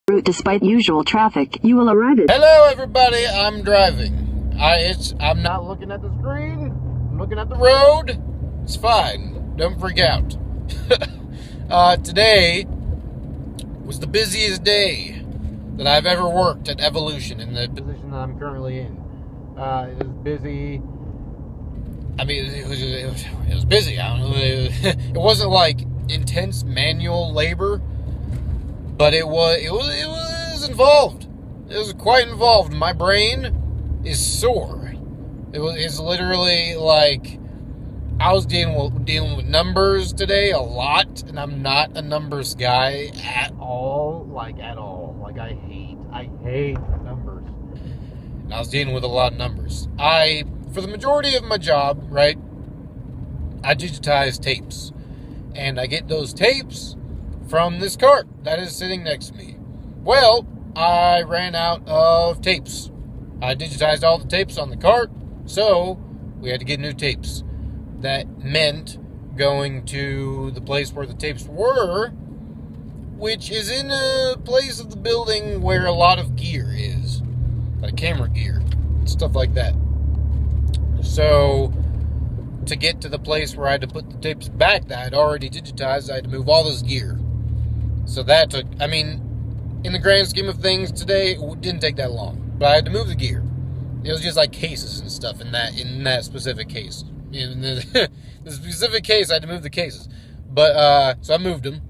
route despite usual traffic. You will arrive at... Hello, everybody. I'm driving. I'm not looking at the screen. I'm looking at the road. It's fine. Don't freak out. Today was the busiest day that I've ever worked at Evolution in the position that I'm currently in. It was busy. I mean, it was busy. I don't know. It wasn't like intense manual labor, but it was involved. It was quite involved. My brain is sore. It's literally like I was dealing with numbers today a lot, and I'm not a numbers guy at all. Like at all. Like I hate numbers. And I was dealing with a lot of numbers. For the majority of my job, right, I digitize tapes. And I get those tapes from this cart that is sitting next to me. Well, I ran out of tapes. I digitized all the tapes on the cart, so we had to get new tapes. That meant going to the place where the tapes were, which is in a place of the building where a lot of gear is. Like camera gear, stuff like that. So, to get to the place where I had to put the tapes back that I'd already digitized, I had to move all this gear. So that took, in the grand scheme of things today, it didn't take that long. But I had to move the gear. It was just like cases and stuff in that specific case. In the specific case, I had to move the cases. But, so I moved them.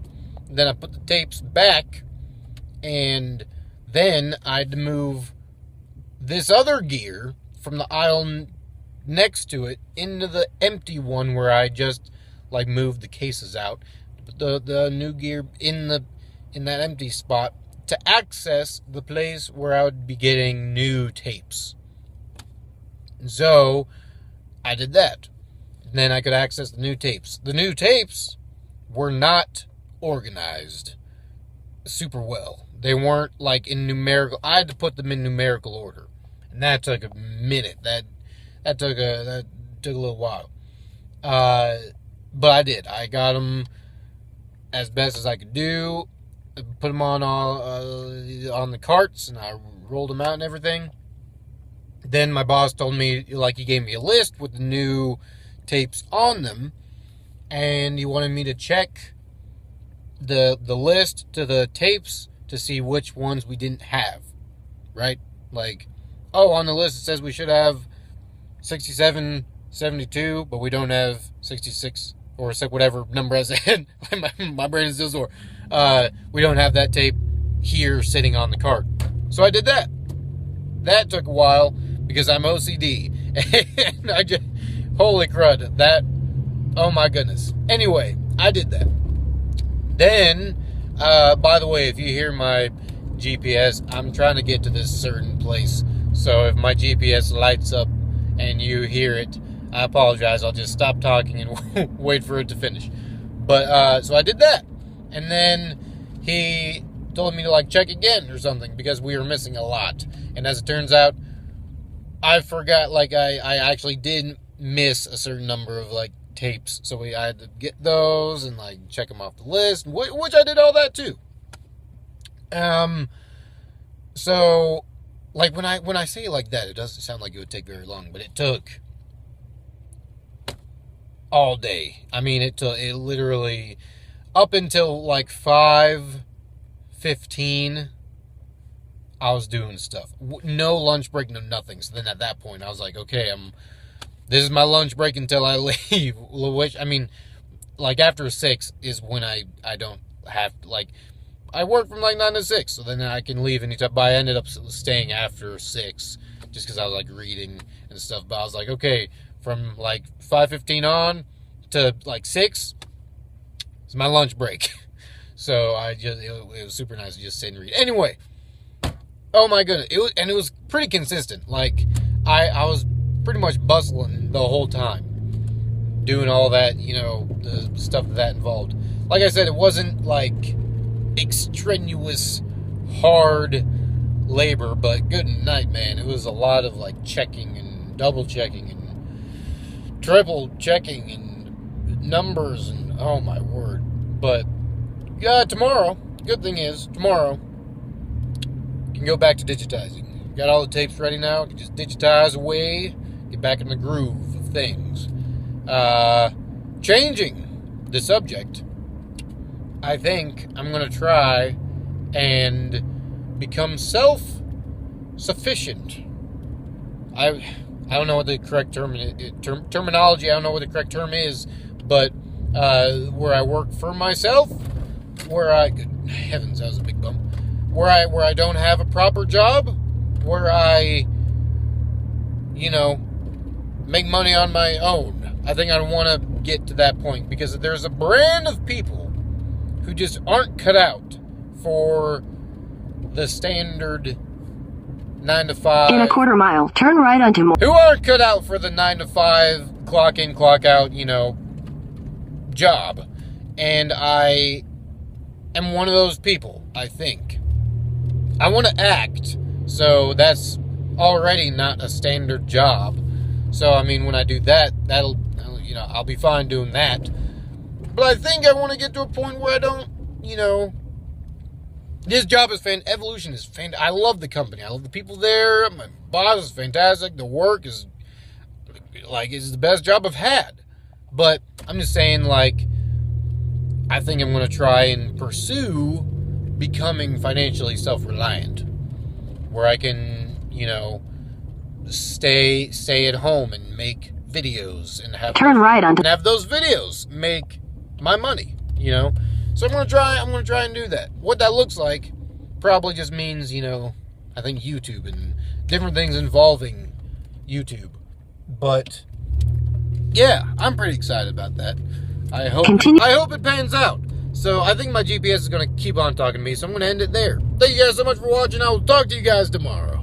Then I put the tapes back. And then I had to move this other gear from the aisle next to it into the empty one where I just moved the cases out. Put the new gear in that empty spot to access the place where I would be getting new tapes. So I did that. And then I could access the new tapes. The new tapes were not organized super well. They weren't in numerical. I had to put them in numerical order. And that took a minute. That took a little while. But I did. I got them as best as I could do. Put them on the carts, and I rolled them out and everything. Then my boss told me, he gave me a list with the new tapes on them, and he wanted me to check the list to the tapes to see which ones we didn't have, right? On the list it says we should have 67, 72, but we don't have 66 or whatever number I said. my brain is still sore. We don't have that tape here sitting on the cart. So I did that. That took a while because I'm OCD. And I just, holy crud, oh my goodness. Anyway, I did that. Then, by the way, if you hear my GPS, I'm trying to get to this certain place. So if my GPS lights up and you hear it, I apologize. I'll just stop talking and wait for it to finish. But, so I did that. And then he told me to, check again or something because we were missing a lot. And as it turns out, I forgot, I actually did miss a certain number of, tapes. So I had to get those and, check them off the list, which I did all that, too. So, when I say it like that, it doesn't sound like it would take very long, but it took all day. It literally, up until 5:15, I was doing stuff. No lunch break, no nothing. So then at that point, I was like, okay, this is my lunch break until I leave. Which, after 6 is when I don't have, I work from 9 to 6, so then I can leave anytime. But I ended up staying after 6, just because I was, like, reading and stuff. But I was like, okay, from, like, 5:15 on to, like, 6 is my lunch break. So it was super nice to just sit and read. Anyway, oh my goodness, it was pretty consistent. Like, I was pretty much bustling the whole time, doing all that, you know, the stuff that involved. Like I said, it wasn't, like, extraneous, hard labor, but good night, man. It was a lot of, like, checking and double checking and triple checking and numbers and, oh my word. But, tomorrow, good thing is, tomorrow, can go back to digitizing. Got all the tapes ready now. You can just digitize away, get back in the groove of things. Changing the subject, I think I'm going to try and become self-sufficient. I don't know what the correct terminology, I don't know what the correct term is, but where I work for myself, good heavens, that was a big bump. Where I don't have a proper job, where I, make money on my own. I think I want to get to that point, because there's a brand of people who just aren't cut out for the standard 9 to 5. In a quarter mile, turn right onto who aren't cut out for the 9 to 5, clock in, clock out, job. And I am one of those people, I think. I want to act, so that's already not a standard job. So, when I do that, I'll be fine doing that. But I think I want to get to a point where I don't, this job is Evolution is fantastic. I love the company. I love the people there. My boss is fantastic. The work is, is the best job I've had. But I'm just saying, I think I'm going to try and pursue becoming financially self-reliant, where I can, stay at home and make videos and have those videos make my money, So I'm gonna try and do that. What that looks like probably just means, I think YouTube and different things involving YouTube. But yeah, I'm pretty excited about that. I hope it pans out. So I think my GPS is gonna keep on talking to me, so I'm gonna end it there. Thank you guys so much for watching. I will talk to you guys tomorrow.